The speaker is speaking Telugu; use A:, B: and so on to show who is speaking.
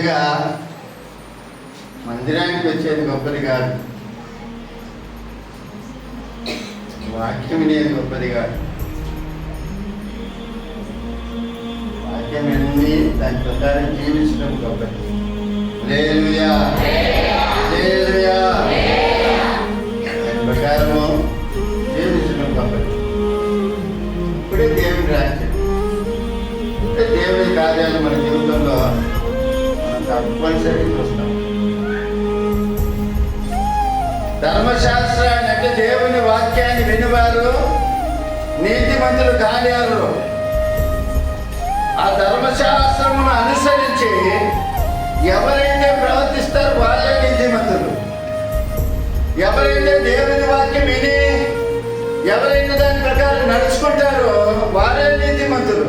A: మామూలుగా మందిరానికి వచ్చేది గొప్పది కాదు, వాక్యం వినేది గొప్పది కాదు. వాక్యం విని దాని ప్రకారం జీవించడం గొప్పది. హల్లెలూయా, హల్లెలూయా. దాని ప్రకారము జీవించడం గొప్పది. ఇప్పుడే దేవుని రాజ్యం, ఇప్పుడే దేవుని కార్యాలు మన జీవితంలో మనం తప్పనిసరిగా చూస్తాం. ధర్మశాస్త్రాన్ని అంటే దేవుని వాక్యాన్ని వినివారు నీతిమంతులు కాలేరు. ఆ ధర్మశాస్త్రమును అనుసరించి ఎవరైతే ప్రవర్తిస్తారో వాళ్ళే నీతిమంతులు. ఎవరైతే దేవుని వాక్యం విని ఎవరైతే దాని ప్రకారం నడుచుకుంటారో వారే నీతిమంతులు.